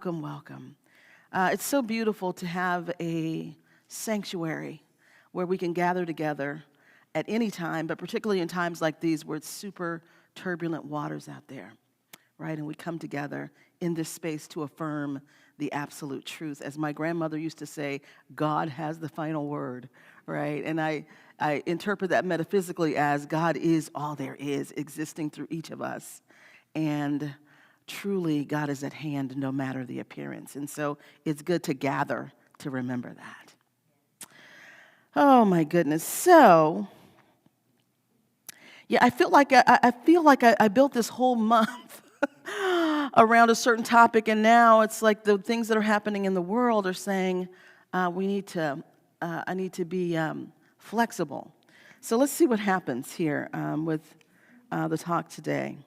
Welcome, welcome. It's so beautiful to have a sanctuary where we can gather together at any time, but particularly in times like these where it's super turbulent waters out there, right? And we come together in this space to affirm the absolute truth. As my grandmother used to say, God has the final word, right? And I interpret that metaphysically as God is all there is, existing through each of us. And truly, God is at hand no matter the appearance. And so it's good to gather to remember that. Oh, my goodness. So, yeah, I feel like I built this whole month around a certain topic, and now it's like the things that are happening in the world are saying I need to be flexible. So let's see what happens here with the talk today.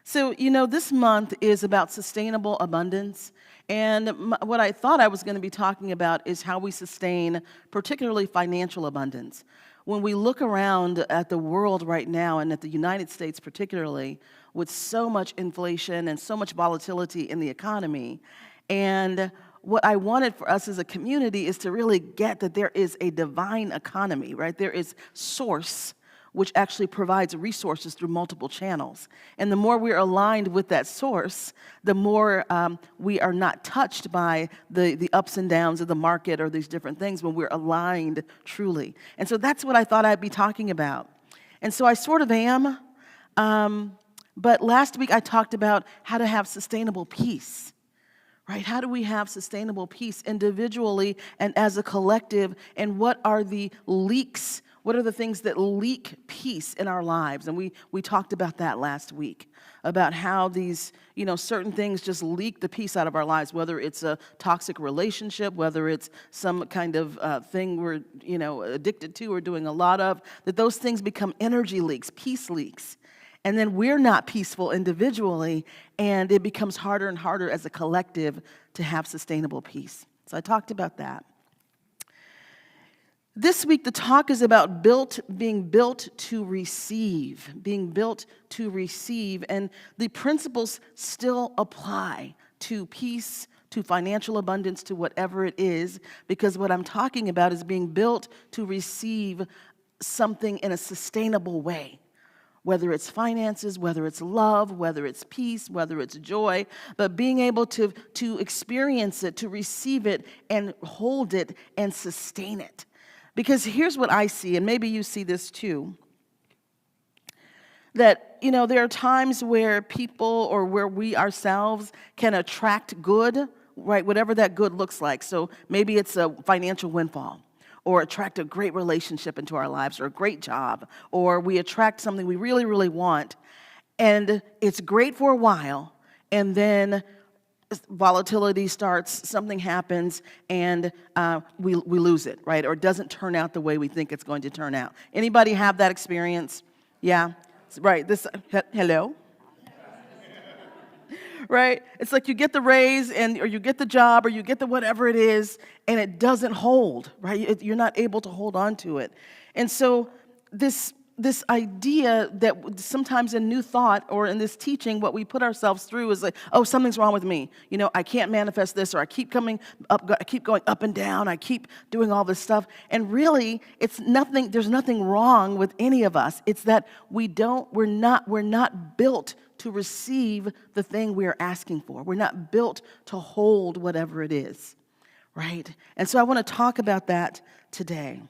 So, this month is about sustainable abundance, and what I thought I was going to be talking about is how we sustain particularly financial abundance. When we look around at the world right now, and at the United States particularly, with so much inflation and so much volatility in the economy, and what I wanted for us as a community is to really get that there is a divine economy, right? There is source, which actually provides resources through multiple channels. And the more we're aligned with that source, the more we are not touched by the ups and downs of the market or these different things when we're aligned truly. And so that's what I thought I'd be talking about. And so I sort of am, but last week I talked about how to have sustainable peace. Right? How do we have sustainable peace individually and as a collective? And what are the leaks? What are the things that leak peace in our lives? And we talked about that last week, about how these, certain things just leak the peace out of our lives, whether it's a toxic relationship, whether it's some kind of thing we're, addicted to or doing a lot of, that those things become energy leaks, peace leaks. And then we're not peaceful individually, and it becomes harder and harder as a collective to have sustainable peace. So I talked about that. This week, the talk is about being built to receive, and the principles still apply to peace, to financial abundance, to whatever it is, because what I'm talking about is being built to receive something in a sustainable way. Whether it's finances, whether it's love, whether it's peace, whether it's joy, but being able to experience it, to receive it, and hold it, and sustain it. Because here's what I see, and maybe you see this too, that, there are times where people or where we ourselves can attract good, right, whatever that good looks like. So maybe it's a financial windfall, or attract a great relationship into our lives, or a great job, or we attract something we really, really want, and it's great for a while, and then volatility starts, something happens, and we lose it, right? Or it doesn't turn out the way we think it's going to turn out. Anybody have that experience? Yeah? Right, hello? Right? It's like you get the raise or you get the job or you get the whatever it is, and it doesn't hold, right? You're not able to hold on to it. And so this idea that sometimes in New Thought or in this teaching, what we put ourselves through is like, oh, something's wrong with me. I can't manifest this, or I keep going up and down, I keep doing all this stuff. And really, there's nothing wrong with any of us. It's that we're not built to receive the thing we are asking for. We're not built to hold whatever it is, right? And so I want to talk about that today.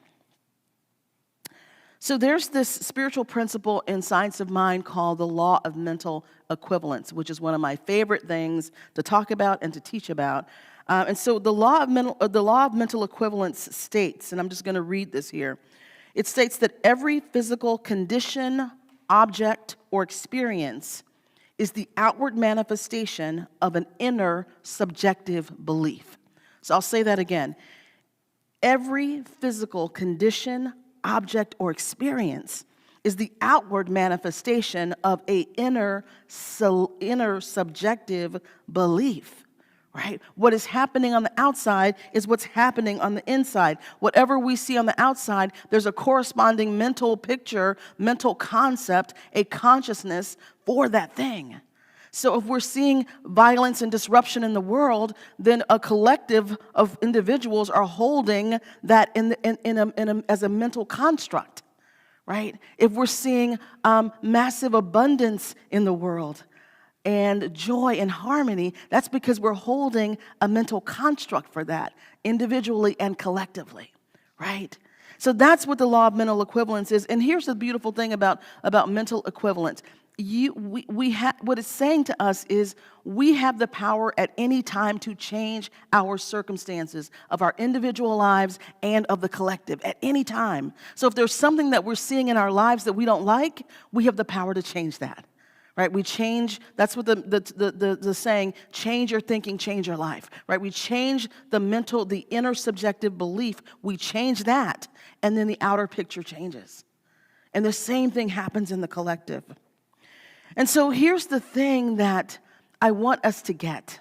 So there's this spiritual principle in science of mind called the law of mental equivalence, which is one of my favorite things to talk about and to teach about. And so the law of mental equivalence states, and I'm just going to read this here. It states that every physical condition, object, or experience is the outward manifestation of an inner subjective belief. So I'll say that again. Every physical condition, object, or experience is the outward manifestation of an inner subjective belief. Right? What is happening on the outside is what's happening on the inside. Whatever we see on the outside, there's a corresponding mental picture, mental concept, a consciousness for that thing. So if we're seeing violence and disruption in the world, then a collective of individuals are holding that as a mental construct, right? If we're seeing massive abundance in the world and joy and harmony, that's because we're holding a mental construct for that, individually and collectively, right? So that's what the law of mental equivalence is. And here's the beautiful thing about mental equivalence. What it's saying to us is we have the power at any time to change our circumstances of our individual lives and of the collective at any time. So if there's something that we're seeing in our lives that we don't like, we have the power to change that. Right? We change, that's what the saying, change your thinking, change your life. Right? We change the inner subjective belief, we change that, and then the outer picture changes. And the same thing happens in the collective. And so here's the thing that I want us to get.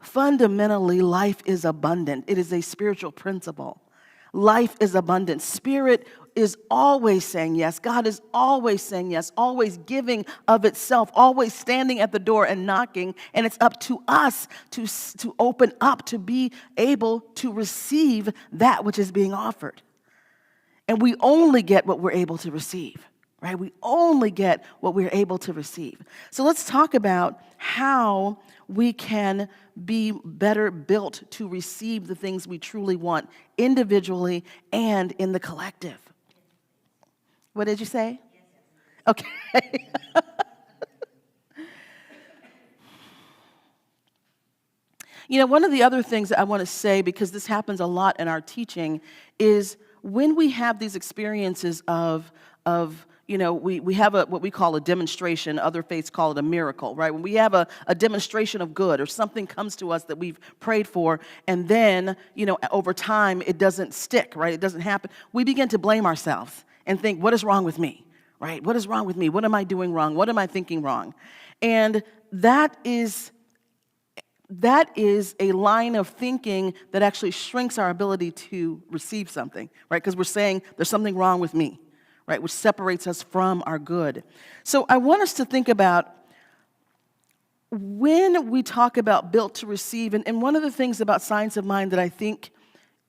Fundamentally, life is abundant. It is a spiritual principle. Life is abundant. Spirit is always saying yes. God is always saying yes, always giving of itself, always standing at the door and knocking. And it's up to us to open up, to be able to receive that which is being offered. And we only get what we're able to receive. Right? We only get what we're able to receive. So let's talk about how we can be better built to receive the things we truly want individually and in the collective. What did you say? Okay. One of the other things that I want to say, because this happens a lot in our teaching, is when we have these experiences of we have what we call a demonstration. Other faiths call it a miracle, right? When we have a demonstration of good or something comes to us that we've prayed for, and then, over time it doesn't stick, right? It doesn't happen. We begin to blame ourselves and think, what is wrong with me, right? What is wrong with me? What am I doing wrong? What am I thinking wrong? And that is a line of thinking that actually shrinks our ability to receive something, right? Because we're saying there's something wrong with me. Right, which separates us from our good. So I want us to think about when we talk about built to receive, and one of the things about science of mind that I think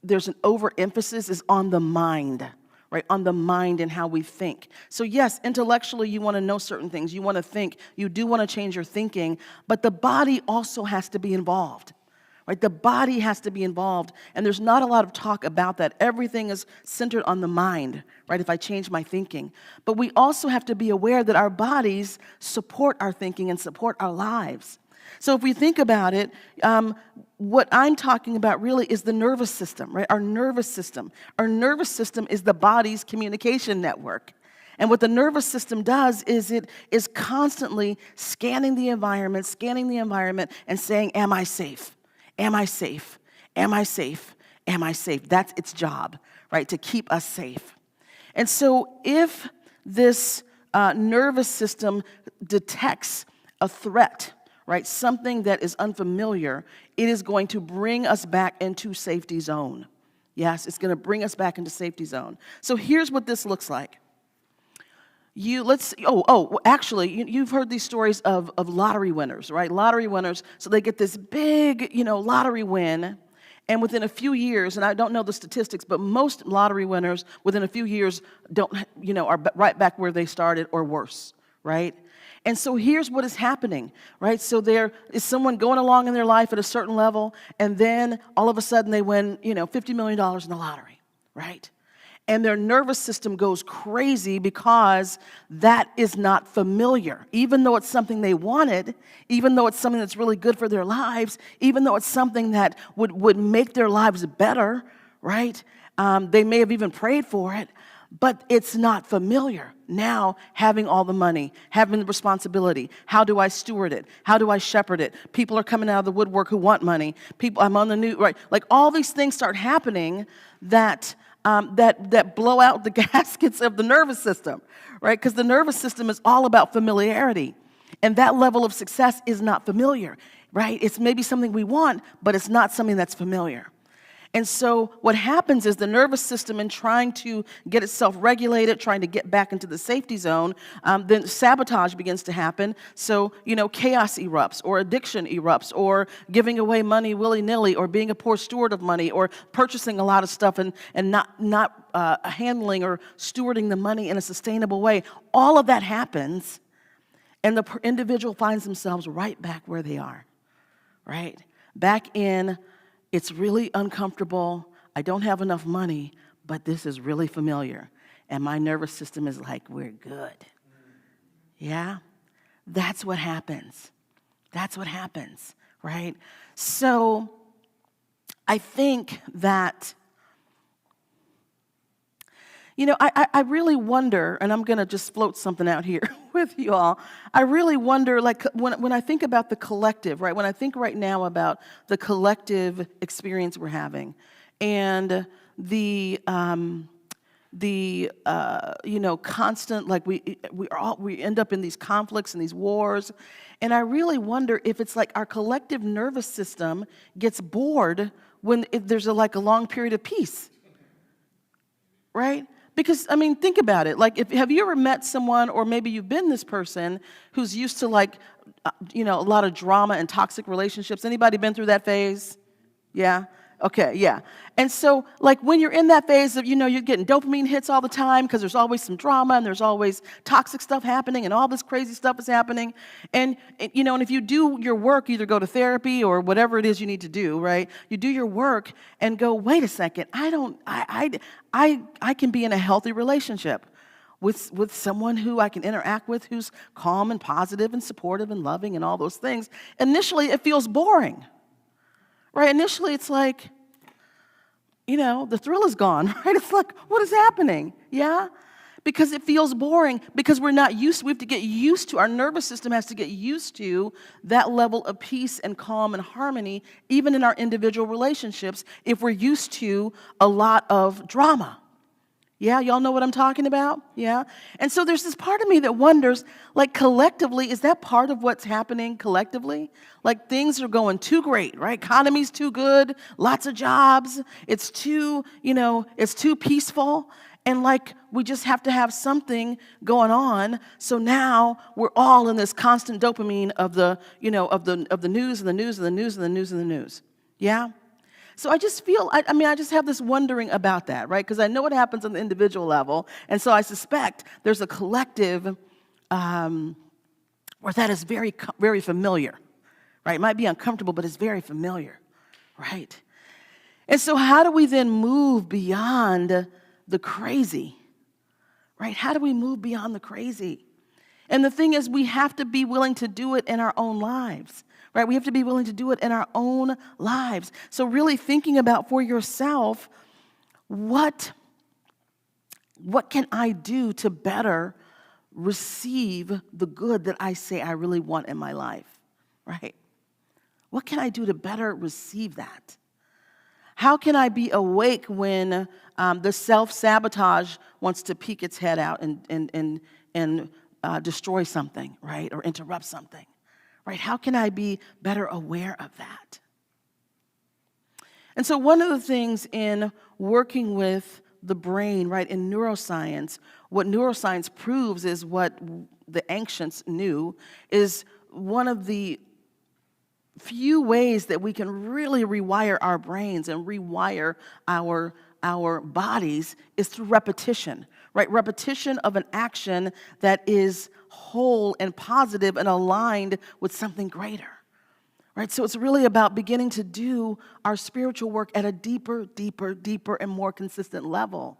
there's an overemphasis is on the mind, right? On the mind and how we think. So yes, intellectually you want to know certain things, you want to think, you do want to change your thinking, but the body also has to be involved. Right? The body has to be involved, and there's not a lot of talk about that. Everything is centered on the mind, right? If I change my thinking. But we also have to be aware that our bodies support our thinking and support our lives. So if we think about it, what I'm talking about really is the nervous system, right? Our nervous system. Our nervous system is the body's communication network. And what the nervous system does is it is constantly scanning the environment, and saying, am I safe? Am I safe? Am I safe? Am I safe? That's its job, right, to keep us safe. And so if this nervous system detects a threat, right, something that is unfamiliar, it is going to bring us back into safety zone. Yes, it's going to bring us back into safety zone. So here's what this looks like. Actually, you've heard these stories of lottery winners, right? Lottery winners, so they get this big, lottery win, and within a few years, and I don't know the statistics, but most lottery winners within a few years are right back where they started or worse, right? And so here's what is happening, right? So there is someone going along in their life at a certain level, and then all of a sudden they win, $50 million in the lottery, right? And their nervous system goes crazy because that is not familiar. Even though it's something they wanted, even though it's something that's really good for their lives, even though it's something that would make their lives better, right? They may have even prayed for it, but it's not familiar. Now, having all the money, having the responsibility, how do I steward it? How do I shepherd it? People are coming out of the woodwork who want money. I'm on the news, right? Like all these things start happening that blow out the gaskets of the nervous system, right? Because the nervous system is all about familiarity. And that level of success is not familiar, right? It's maybe something we want, but it's not something that's familiar. And so what happens is the nervous system, in trying to get itself regulated, trying to get back into the safety zone, then sabotage begins to happen. So, chaos erupts, or addiction erupts, or giving away money willy-nilly, or being a poor steward of money, or purchasing a lot of stuff and not handling or stewarding the money in a sustainable way. All of that happens, and the individual finds themselves right back where they are, right? Back in, it's really uncomfortable, I don't have enough money, but this is really familiar. And my nervous system is like, we're good. Yeah? That's what happens. That's what happens, right? So I think that, I really wonder, and I'm going to just float something out here with you all. I really wonder, like, when I think about the collective, right? When I think right now about the collective experience we're having, and the constant, like, we end up in these conflicts and these wars, and I really wonder if it's like our collective nervous system gets bored when there's a long period of peace, right? Because, think about it. Like, have you ever met someone, or maybe you've been this person, who's used to, a lot of drama and toxic relationships? Anybody been through that phase? Yeah? Okay, yeah. And so, when you're in that phase of, you're getting dopamine hits all the time because there's always some drama and there's always toxic stuff happening and all this crazy stuff is happening. And if you do your work, either go to therapy or whatever it is you need to do, right? You do your work and go, wait a second, I can be in a healthy relationship with someone who I can interact with, who's calm and positive and supportive and loving and all those things. Initially, it feels boring. Right? Initially, it's like, the thrill is gone, right? It's like, what is happening? Yeah? Because it feels boring, because we have to get used to, our nervous system has to get used to that level of peace and calm and harmony, even in our individual relationships, if we're used to a lot of drama. Yeah, y'all know what I'm talking about? Yeah? And so there's this part of me that wonders, collectively, is that part of what's happening collectively? Like, things are going too great, right? Economy's too good, lots of jobs, it's too peaceful, and we just have to have something going on. So now we're all in this constant dopamine of the news and the news and the news and the news and the news. Yeah? So I just feel, I just have this wondering about that, right? Because I know what happens on the individual level, and so I suspect there's a collective where that is very, very familiar, right? It might be uncomfortable, but it's very familiar, right? And so how do we then move beyond the crazy, right? How do we move beyond the crazy? And the thing is, we have to be willing to do it in our own lives. Right? We have to be willing to do it in our own lives. So really thinking about for yourself, what can I do to better receive the good that I say I really want in my life? Right? What can I do to better receive that? How can I be awake when the self-sabotage wants to peek its head out and destroy something, right? Or interrupt something? Right? How can I be better aware of that? And so one of the things in working with the brain, right, in neuroscience, what neuroscience proves is what the ancients knew, is one of the few ways that we can really rewire our brains and rewire our bodies is through repetition, right? Repetition of an action that is whole and positive and aligned with something greater, right? So it's really about beginning to do our spiritual work at a deeper, and more consistent level.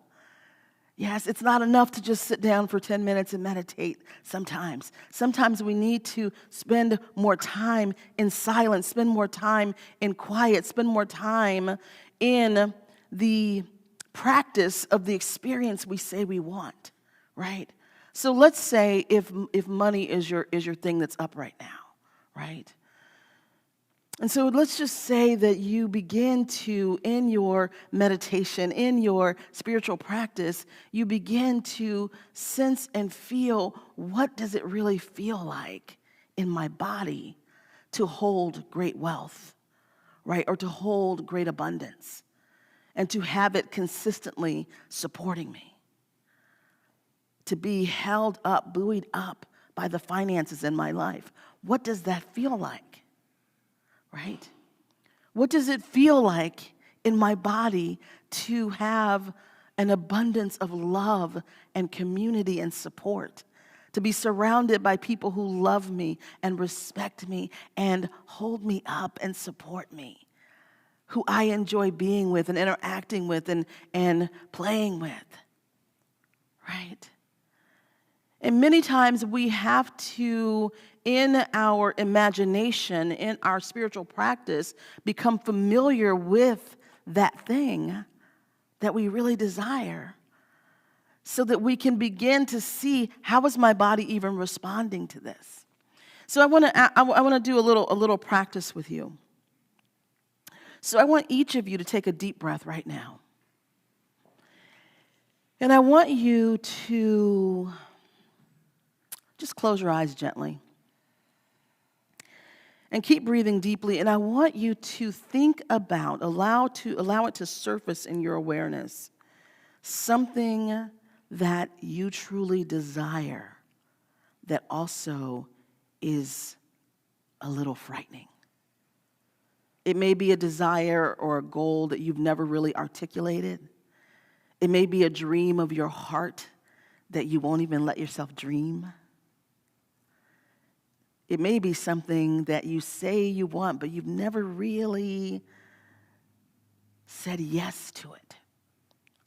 Yes, it's not enough to just sit down for 10 minutes and meditate sometimes. Sometimes we need to spend more time in silence, spend more time in quiet, spend more time in the practice of the experience we say we want, right? So let's say if money is your thing that's up right now, right? And so let's just say that you begin to, in your meditation, in your spiritual practice, you begin to sense and feel, what does it really feel like in my body to hold great wealth, right? Or to hold great abundance. and to have it consistently supporting me. To be held up, buoyed up by the finances in my life. What does that feel like? Right? What does it feel like in my body to have an abundance of love and community and support? To be surrounded by people who love me and respect me and hold me up and support me, who I enjoy being with and interacting with and playing with, right? And many times we have to, in our imagination, in our spiritual practice, become familiar with that thing that we really desire, so that we can begin to see, how is my body even responding to this? So I want to do a little practice with you. So I want each of you to take a deep breath right now. And I want you to just close your eyes gently. And keep breathing deeply. And I want you to think about, allow it to surface in your awareness, something that you truly desire that also is a little frightening. It may be a desire or a goal that you've never really articulated. It may be a dream of your heart that you won't even let yourself dream. It may be something that you say you want, but you've never really said yes to it.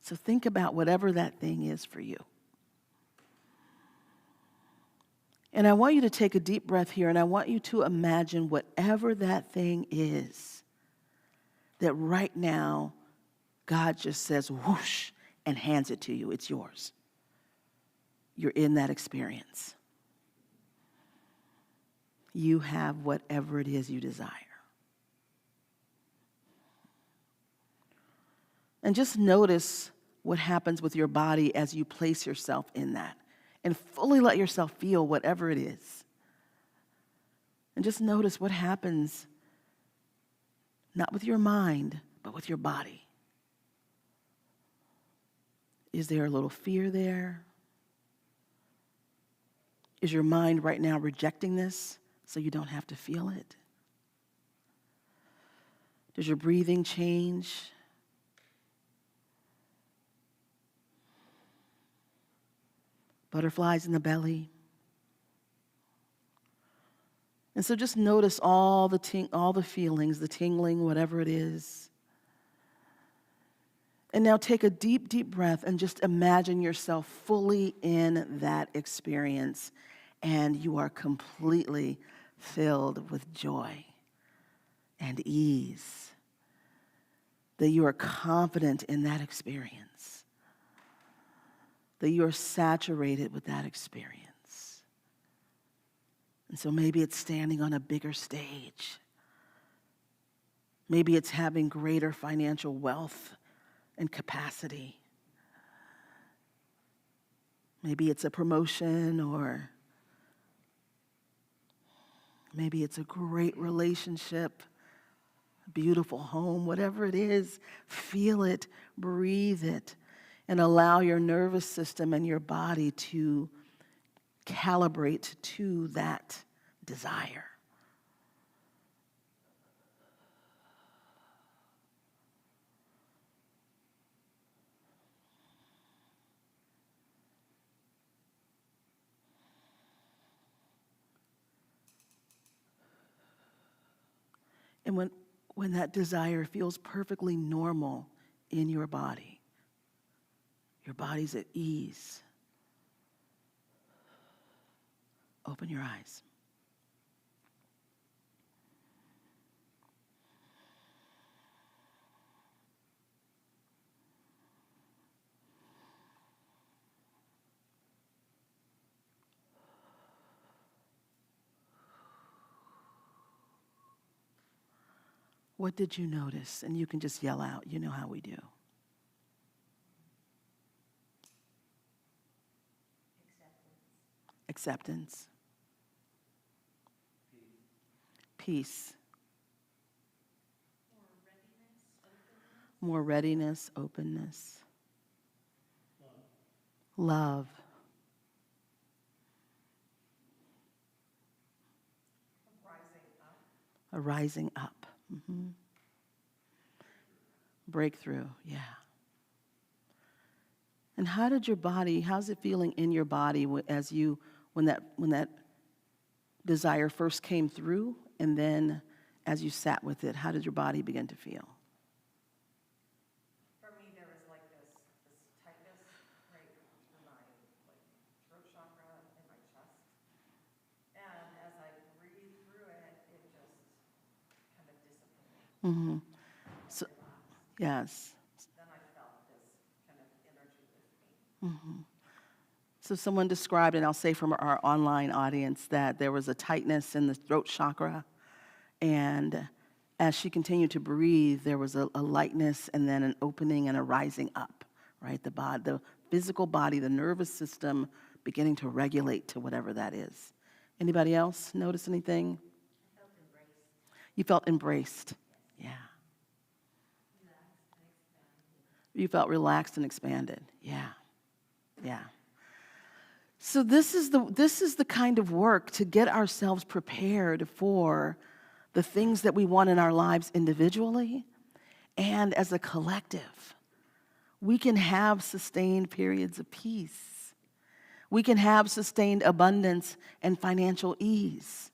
So think about whatever that thing is for you. And I want you to take a deep breath here, and I want you to imagine whatever that thing is, that right now God just says whoosh and hands it to you. It's yours. You're in that experience. You have whatever it is you desire. And just notice what happens with your body as you place yourself in that. And fully let yourself feel whatever it is. And just notice what happens, not with your mind, but with your body. Is there a little fear there? Is your mind right now rejecting this so you don't have to feel it? Does your breathing change? Butterflies in the belly. And so just notice all the feelings, the tingling, whatever it is. And now take a deep, deep breath and just imagine yourself fully in that experience, and you are completely filled with joy and ease, that you are confident in that experience, that you are saturated with that experience. And so maybe it's standing on a bigger stage. Maybe it's having greater financial wealth and capacity. Maybe it's a promotion, or maybe it's a great relationship, a beautiful home, whatever it is. Feel it, breathe it, and allow your nervous system and your body to calibrate to that desire. And when that desire feels perfectly normal in your body's at ease, open your eyes. What did you notice? And you can just yell out. You know how we do. Acceptance. Peace. More readiness, openness. Love. A rising up. Mm-hmm. Breakthrough, yeah. And how's it feeling in your body when that desire first came through, and then as you sat with it, how did your body begin to feel? For me, there was like this tightness right through my throat chakra in my chest. And as I breathed through it, it just kind of dissipated. Mm-hmm. So, yes. Then I felt this kind of energy with me. Mm-hmm. So someone described, and I'll say from our online audience, that there was a tightness in the throat chakra, and as she continued to breathe, there was a lightness and then an opening and a rising up, right? The physical body, the nervous system beginning to regulate to whatever that is. Anybody else notice anything? I felt embraced. You felt embraced. Yeah. You felt relaxed and expanded. Yeah. Yeah. So this is the kind of work to get ourselves prepared for the things that we want in our lives individually and as a collective. We can have sustained periods of peace. We can have sustained abundance and financial ease.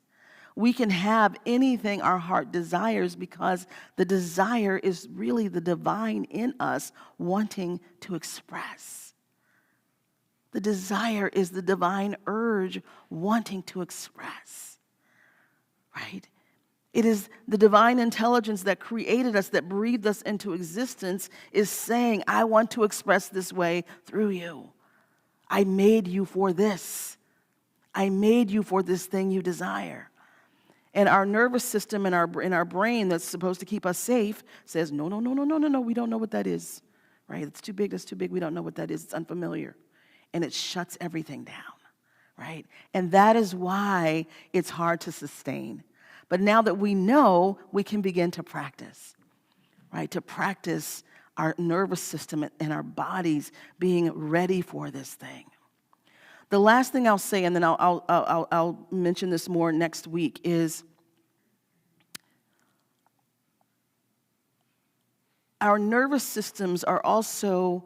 We can have anything our heart desires because the desire is really the divine in us wanting to express. The desire is the divine urge wanting to express, right? It is the divine intelligence that created us, that breathed us into existence, is saying, I want to express this way through you. I made you for this. I made you for this thing you desire. And our nervous system in our brain that's supposed to keep us safe says, no, we don't know what that is, right? It's too big, we don't know what that is, it's unfamiliar. And it shuts everything down, right? And that is why it's hard to sustain. But now that we know, we can begin to practice, right? To practice our nervous system and our bodies being ready for this thing. The last thing I'll say, and then I'll mention this more next week, is our nervous systems are also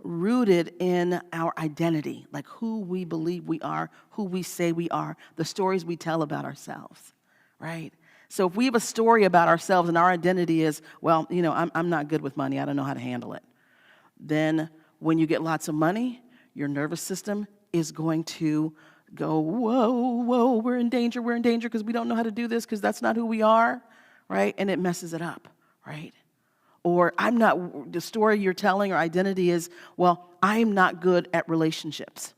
rooted in our identity, like who we believe we are, who we say we are, the stories we tell about ourselves, right? So if we have a story about ourselves and our identity is, well, I'm not good with money, I don't know how to handle it, then when you get lots of money, your nervous system is going to go, whoa, we're in danger because we don't know how to do this because that's not who we are, right? And it messes it up, right? Or the story you're telling or identity is, well, I'm not good at relationships.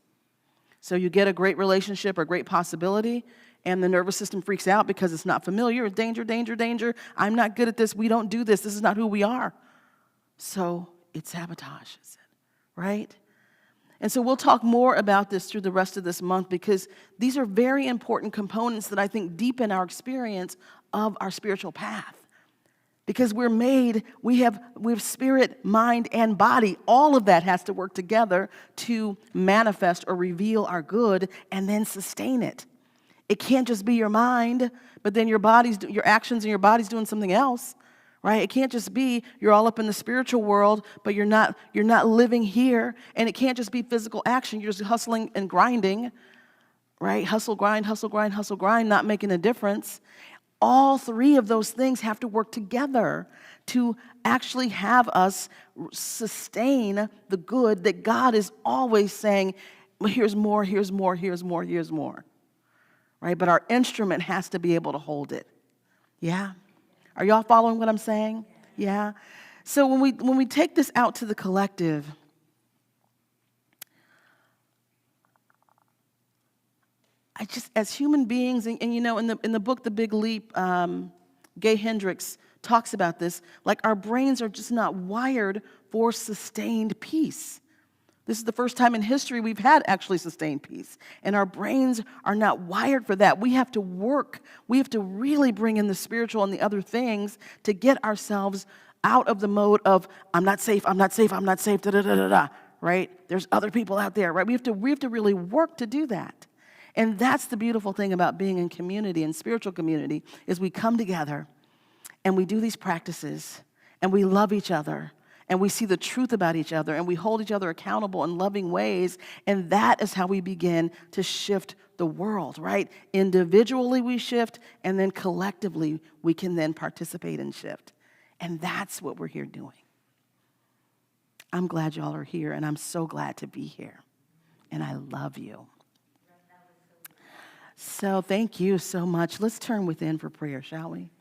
So you get a great relationship or great possibility, and the nervous system freaks out because it's not familiar. Danger. I'm not good at this. We don't do this. This is not who we are. So it sabotages it, right? And so we'll talk more about this through the rest of this month because these are very important components that I think deepen our experience of our spiritual path. Because we have spirit, mind, and body. All of that has to work together to manifest or reveal our good and then sustain it. It can't just be your mind, but then your actions and your body's doing something else, right? It can't just be you're all up in the spiritual world, but you're not living here. And it can't just be physical action. You're just hustling and grinding, right? Hustle, grind, not making a difference. All three of those things have to work together to actually have us sustain the good that God is always saying, well, here's more. Right? But our instrument has to be able to hold it. Yeah? Are y'all following what I'm saying? Yeah? So when we take this out to the collective, as human beings, and in the book, The Big Leap, Gay Hendricks talks about this, like our brains are just not wired for sustained peace. This is the first time in history we've had actually sustained peace. And our brains are not wired for that. We have to work. We have to really bring in the spiritual and the other things to get ourselves out of the mode of, I'm not safe, I'm not safe, I'm not safe, da da da da da, right? There's other people out there, right? We have to really work to do that. And that's the beautiful thing about being in community, in spiritual community, is we come together and we do these practices and we love each other and we see the truth about each other and we hold each other accountable in loving ways. And that is how we begin to shift the world, right? Individually we shift, and then collectively we can then participate and shift. And that's what we're here doing. I'm glad y'all are here, and I'm so glad to be here. And I love you. So thank you so much. Let's turn within for prayer, shall we?